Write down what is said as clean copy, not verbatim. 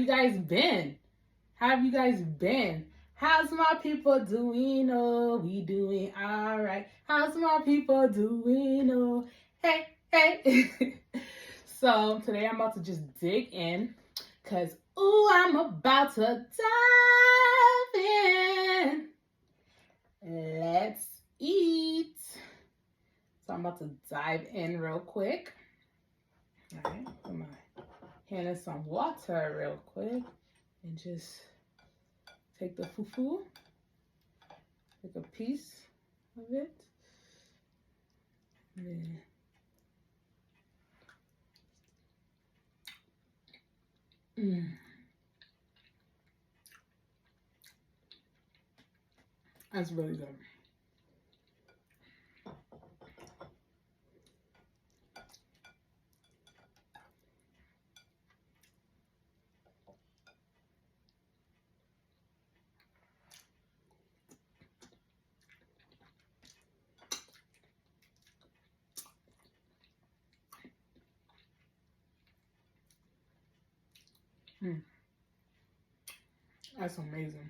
You guys been? How have you guys been? How's my people doing? Oh, we doing all right. How's my people doing? Oh, hey, hey. So today I'm about to just dig in because, ooh, I'm about to dive in. Let's eat. So I'm about to dive in real quick. All right, put my hand in some water real quick and just take the fufu, take a piece of it. And that's really good. That's amazing.